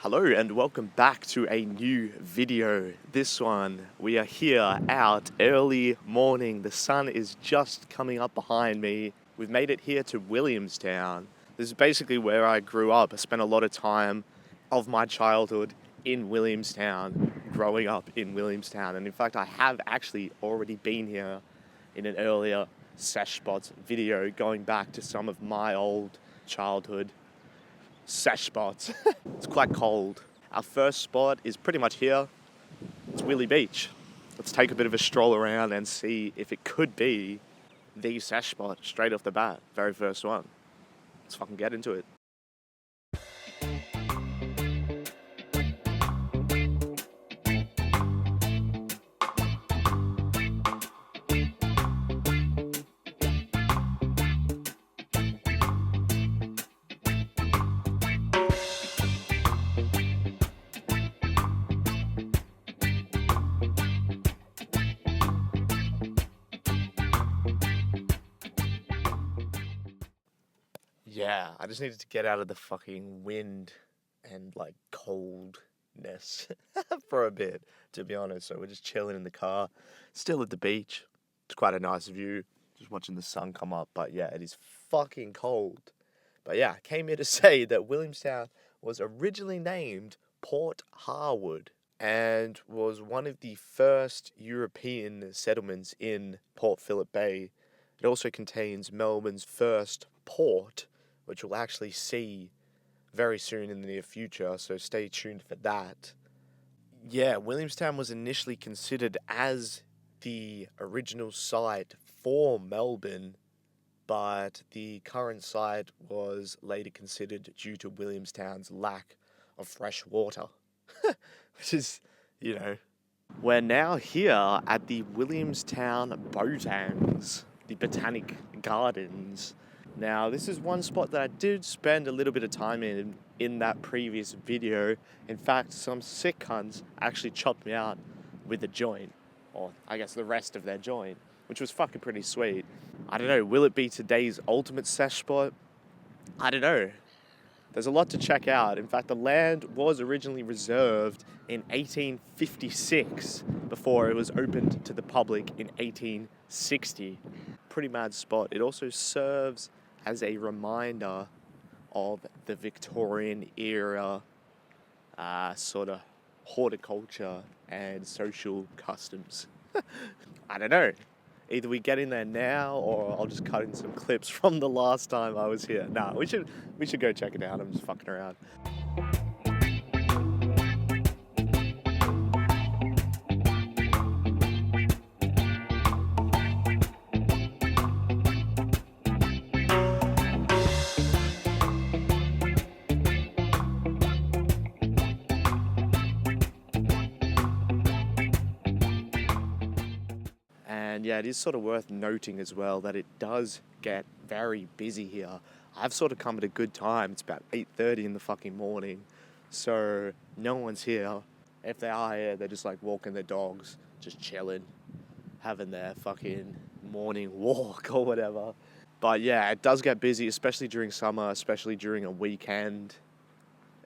Hello and welcome back to a new video. This one, we are here out early morning. The sun is just coming up behind me. We've made it here to Williamstown. This is basically where I grew up. I spent a lot of time of my childhood in Williamstown, growing up in Williamstown. And in fact, I have actually already been here in an earlier sesh spots video, going back to some of my old childhood sesh spots. It's quite cold. Our first spot is pretty much here. It's Willi Beach. Let's take a bit of a stroll around and see if it could be the sesh spot straight off the bat. Very first one. Let's fucking get into it. Yeah, I just needed to get out of the fucking wind and like coldness for a bit, to be honest. So we're just chilling in the car, still at the beach. It's quite a nice view, just watching the sun come up. But yeah, it is fucking cold. But yeah, I came here to say that Williamstown was originally named Port Harwood and was one of the first European settlements in Port Phillip Bay. It also contains Melbourne's first port, which we'll actually see very soon in the near future, so stay tuned for that. Yeah, Williamstown was initially considered as the original site for Melbourne, but the current site was later considered due to Williamstown's lack of fresh water. Which is, We're now here at the Williamstown Botans, the Botanic Gardens. Now, this is one spot that I did spend a little bit of time in that previous video. In fact, some sick cunts actually chopped me out with a joint, or I guess the rest of their joint, which was fucking pretty sweet. I don't know, will it be today's ultimate sesh spot? I don't know. There's a lot to check out. In fact, the land was originally reserved in 1856 before it was opened to the public in 1860. Pretty mad spot. It also serves as a reminder of the Victorian era sort of horticulture and social customs. I don't know. Either we get in there now or I'll just cut in some clips from the last time I was here. Nah, we should go check it out. I'm just fucking around. And yeah, it is sort of worth noting as well that it does get very busy here. I've sort of come at a good time. It's about 8:30 in the fucking morning. So no one's here. If they are here, they're just like walking their dogs, just chilling, having their fucking morning walk or whatever. But yeah, it does get busy, especially during summer, especially during a weekend.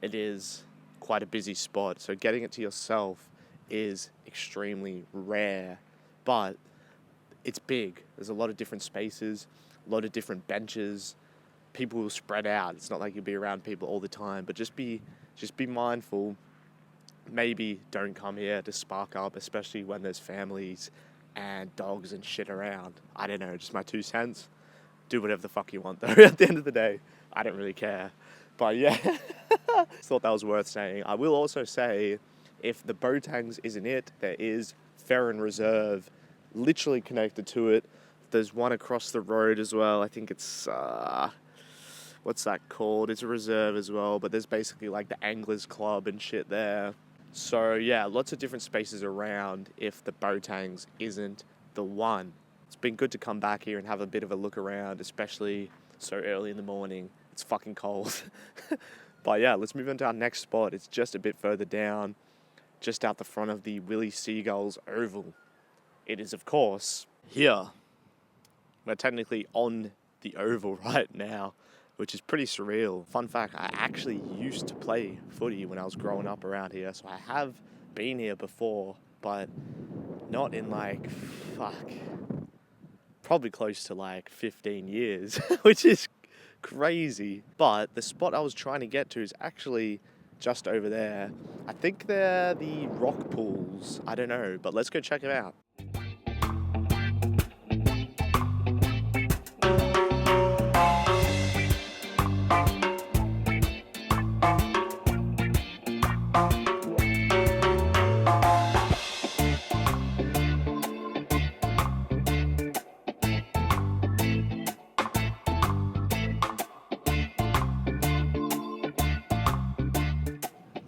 It is quite a busy spot. So getting it to yourself is extremely rare. But it's big. There's a lot of different spaces, a lot of different benches. People will spread out. It's not like you'll be around people all the time, but just be mindful. Maybe don't come here to spark up, especially when there's families and dogs and shit around. I don't know, just my 2 cents. Do whatever the fuck you want though. At the end of the day, I don't really care. But yeah, thought that was worth saying. I will also say, if the Botans isn't it, there is Ferren Reserve literally connected to it. There's one across the road as well. I think it's what's that called? It's a reserve as well, but there's basically like the Anglers Club and shit there. So yeah, lots of different spaces around if the Botans isn't the one. It's been good to come back here and have a bit of a look around, especially so early in the morning. It's fucking cold. But yeah, let's move on to our next spot. It's just a bit further down, just out the front of the Willie Seagulls Oval. It is, of course, here. We're technically on the oval right now, which is pretty surreal. Fun fact, I actually used to play footy when I was growing up around here, so I have been here before, but not in like, probably close to like 15 years, which is crazy. But the spot I was trying to get to is actually just over there. I think they're the rock pools. I don't know, but let's go check it out.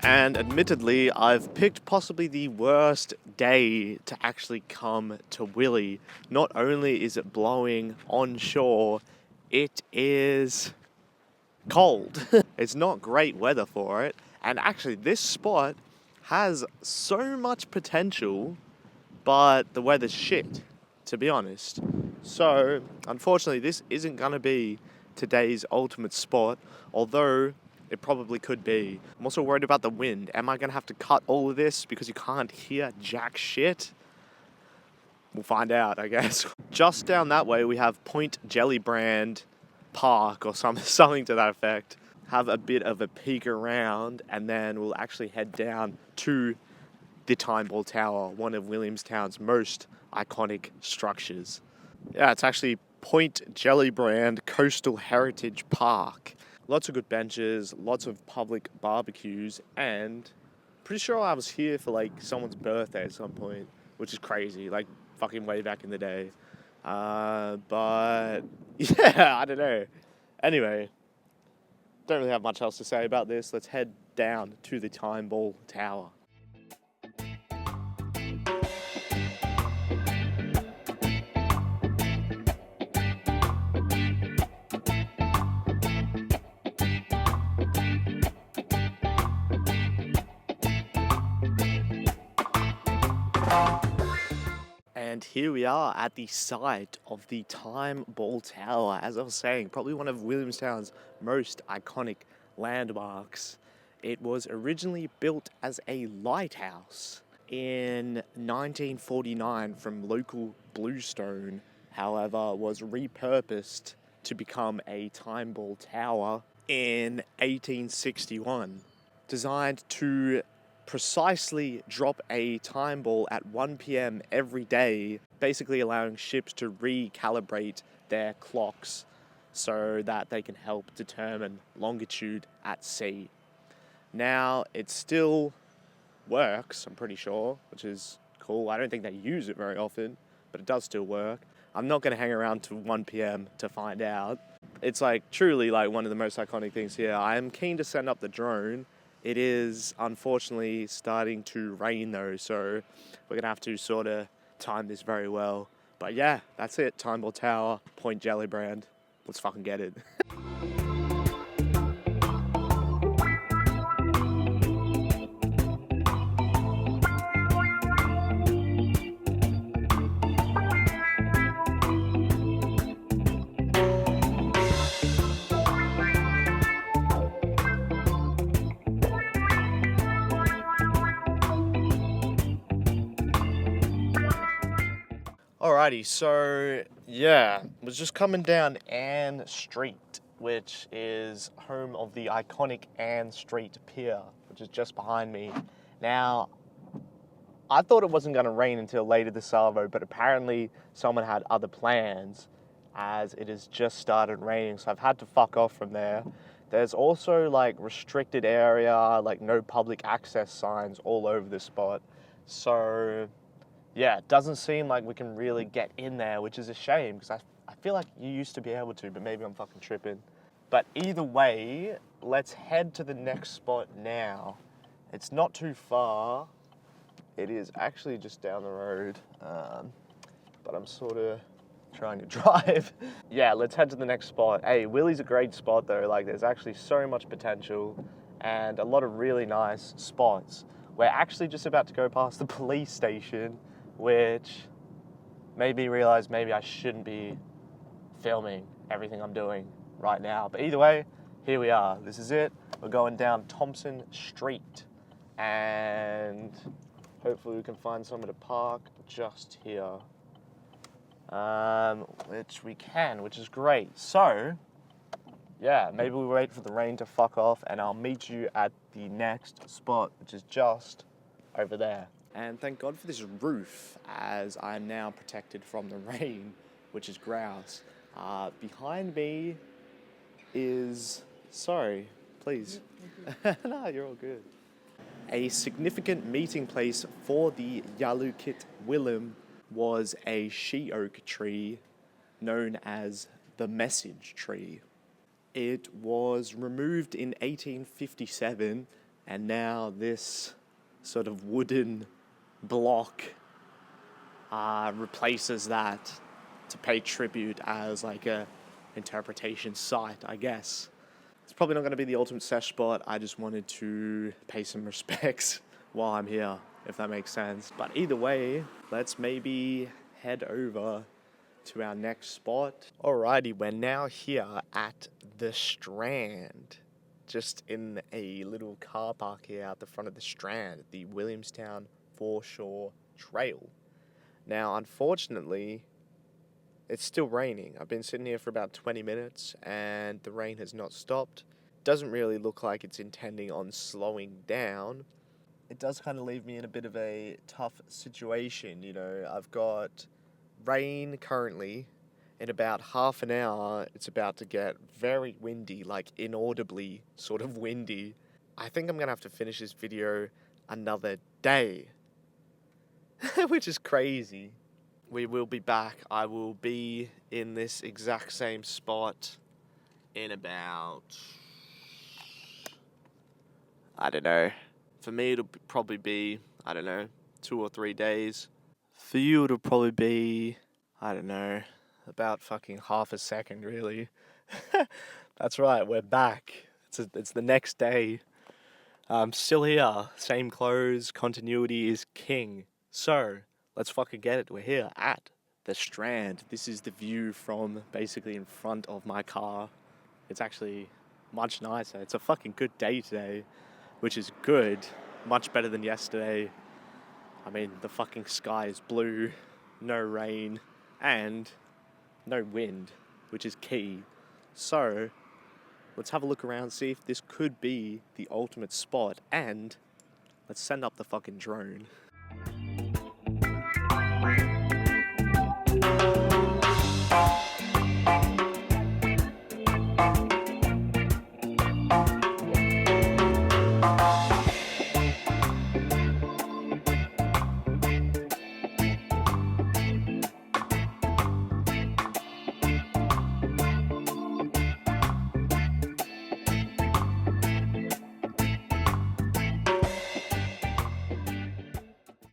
And admittedly, I've picked possibly the worst day to actually come to Willi. Not only is it blowing onshore, it is cold. It's not great weather for it. And actually, this spot has so much potential, but the weather's shit, to be honest. So, unfortunately, this isn't going to be today's ultimate spot, although it probably could be. I'm also worried about the wind. Am I going to have to cut all of this because you can't hear jack shit? We'll find out, I guess. Just down that way, we have Point Jellybrand Park or something to that effect. Have a bit of a peek around, and then we'll actually head down to the Time Ball Tower, one of Williamstown's most iconic structures. Yeah, it's actually Point Jellybrand Coastal Heritage Park. Lots of good benches, lots of public barbecues, and pretty sure I was here for like someone's birthday at some point, which is crazy, like fucking way back in the day. But yeah, I don't know. Anyway, don't really have much else to say about this. Let's head down to the Time Ball Tower. And here we are at the site of the Time Ball Tower. As I was saying, probably one of Williamstown's most iconic landmarks. It was originally built as a lighthouse in 1949 from local bluestone, however, was repurposed to become a Time Ball Tower in 1861. Designed to precisely drop a time ball at 1 p.m. every day, basically allowing ships to recalibrate their clocks so that they can help determine longitude at sea. Now, it still works, I'm pretty sure, which is cool. I don't think they use it very often, but it does still work. I'm not going to hang around to 1 p.m. to find out. It's like truly like one of the most iconic things here. I am keen to send up the drone. It is unfortunately starting to rain though, so we're going to have to sort of time this very well. But yeah, that's it. Time Ball Tower, Point Jellybrand. Let's fucking get it. Alrighty, so yeah, was just coming down Ann Street, which is home of the iconic Ann Street Pier, which is just behind me. Now, I thought it wasn't going to rain until later this salvo, but apparently someone had other plans as it has just started raining, so I've had to fuck off from there. There's also like restricted area, like no public access signs all over the spot. So yeah, it doesn't seem like we can really get in there, which is a shame because I feel like you used to be able to, but maybe I'm fucking tripping. But either way, let's head to the next spot now. It's not too far. It is actually just down the road, but I'm sort of trying to drive. Yeah, let's head to the next spot. Hey, Willi's a great spot though. Like, there's actually so much potential and a lot of really nice spots. We're actually just about to go past the police station, which made me realize maybe I shouldn't be filming everything I'm doing right now. But either way, here we are. This is it. We're going down Thompson Street. And hopefully we can find somewhere to park just here. Which we can, which is great. So, yeah, maybe we wait for the rain to fuck off and I'll meet you at the next spot, which is just over there. And thank God for this roof, as I'm now protected from the rain, which is grouse. Behind me is... Sorry, please. No, you're all good. A significant meeting place for the Yalukit Willem was a she-oak tree known as the Message Tree. It was removed in 1857, and now this sort of wooden block replaces that to pay tribute as like a interpretation site, I guess. It's probably not going to be the ultimate sesh spot. I just wanted to pay some respects while I'm here, if that makes sense. But either way, let's maybe head over to our next spot. Alrighty, we're now here at the Strand, just in a little car park here out the front of the Strand, the Williamstown Foreshore Trail. Now, unfortunately, it's still raining. I've been sitting here for about 20 minutes and the rain has not stopped. Doesn't really look like it's intending on slowing down. It does kind of leave me in a bit of a tough situation, you know. I've got rain currently. In about half an hour, it's about to get very windy, like inaudibly sort of windy. I think I'm going to have to finish this video another day, which is crazy. We will be back. I will be in this exact same spot in about, I don't know. For me, it'll probably be, I don't know, 2 or 3 days. For you, it'll probably be, I don't know, about fucking half a second, really. That's right, we're back. It's the next day. I'm still here. Same clothes. Continuity is king. So, let's fucking get it. We're here at the Strand. This is the view from basically in front of my car. It's actually much nicer. It's a fucking good day today, which is good. Much better than yesterday. I mean, the fucking sky is blue, no rain, and no wind, which is key. So, let's have a look around, see if this could be the ultimate spot, and let's send up the fucking drone.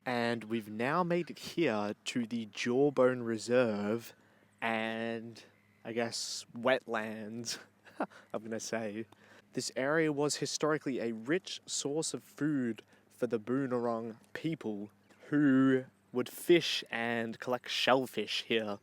And we've now made it here to the Jawbone Reserve and, I guess, wetlands, I'm going to say. This area was historically a rich source of food for the Boonwurrung people, who would fish and collect shellfish here.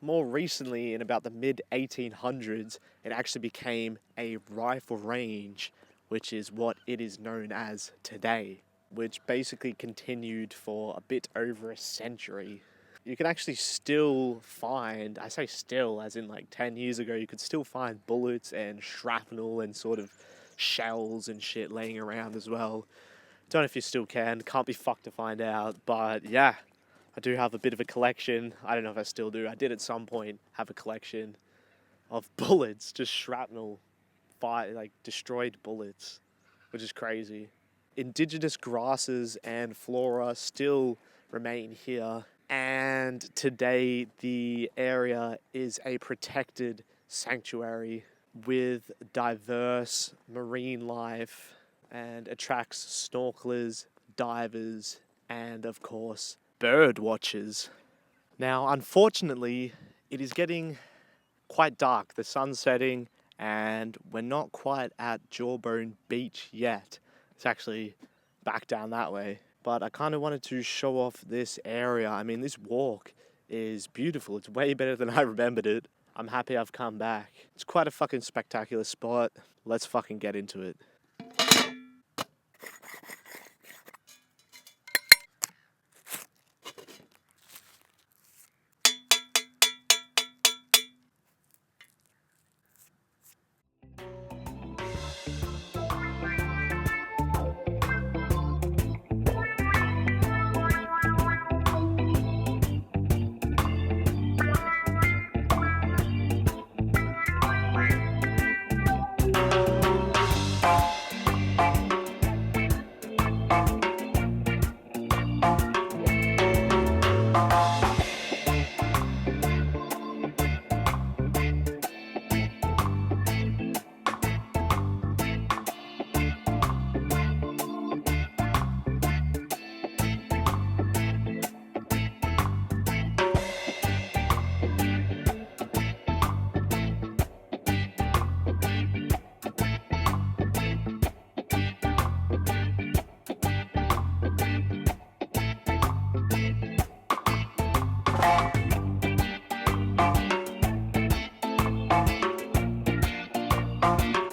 More recently, in about the mid-1800s, it actually became a rifle range, which is what it is known as today, which basically continued for a bit over a century. You can actually still find, I say still, as in like 10 years ago, you could still find bullets and shrapnel and sort of shells and shit laying around as well. Don't know if you still can, can't be fucked to find out, but yeah, I do have a bit of a collection. I don't know if I still do. I did at some point have a collection of bullets, just shrapnel, like destroyed bullets, which is crazy. Indigenous grasses and flora still remain here, and today the area is a protected sanctuary with diverse marine life and attracts snorkelers, divers, and of course bird watchers. Now, unfortunately, it is getting quite dark. The sun's setting and we're not quite at Jawbone Beach yet. It's actually back down that way. But I kind of wanted to show off this area. I mean, this walk is beautiful. It's way better than I remembered it. I'm happy I've come back. It's quite a fucking spectacular spot. Let's fucking get into it.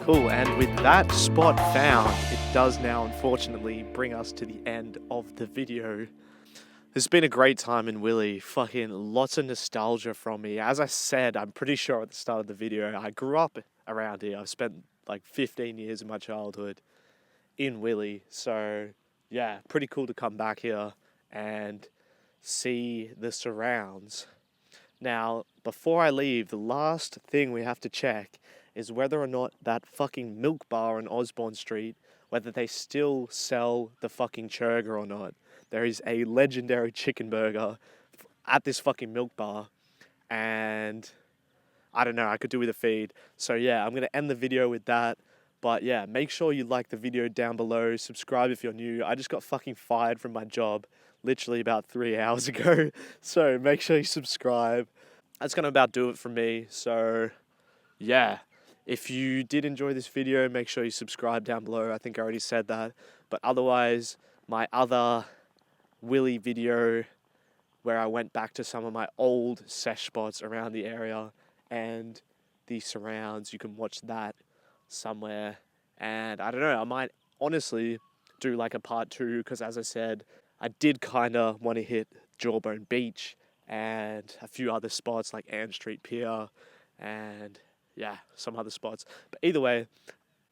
Cool, and with that spot found, it does now unfortunately bring us to the end of the video. It's been a great time in Willi, fucking lots of nostalgia from me. As I said, I'm pretty sure at the start of the video, I grew up around here. I've spent like 15 years of my childhood in Willi, so yeah, pretty cool to come back here and see the surrounds. Now, before I leave, the last thing we have to check is whether or not that fucking milk bar on Osborne Street, whether they still sell the fucking churger or not. There is a legendary chicken burger at this fucking milk bar, and I don't know, I could do with a feed. So yeah, I'm gonna end the video with that. But yeah, make sure you like the video down below, subscribe if you're new. I just got fucking fired from my job literally about 3 hours ago. So make sure you subscribe. That's gonna about do it for me. So yeah. If you did enjoy this video, make sure you subscribe down below. I think I already said that. But otherwise, my other Willi video where I went back to some of my old sesh spots around the area and the surrounds, you can watch that somewhere. And I don't know, I might honestly do like a part 2 because as I said, I did kind of want to hit Jawbone Beach and a few other spots like Ann Street Pier and yeah, some other spots. But either way,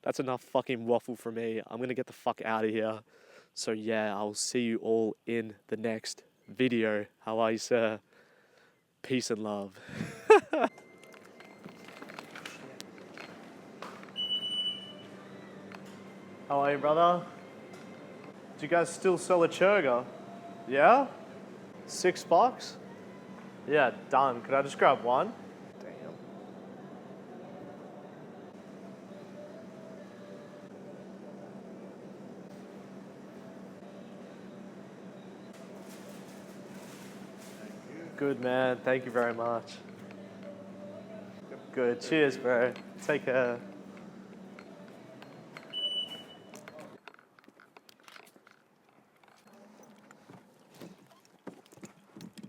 that's enough fucking waffle for me. I'm going to get the fuck out of here. So yeah, I'll see you all in the next video. How are you, sir? Peace and love. How are you, brother? Do you guys still sell a churger? Yeah? $6? Yeah, done. Could I just grab one? Good, man. Thank you very much. Good. Cheers, bro. Take care.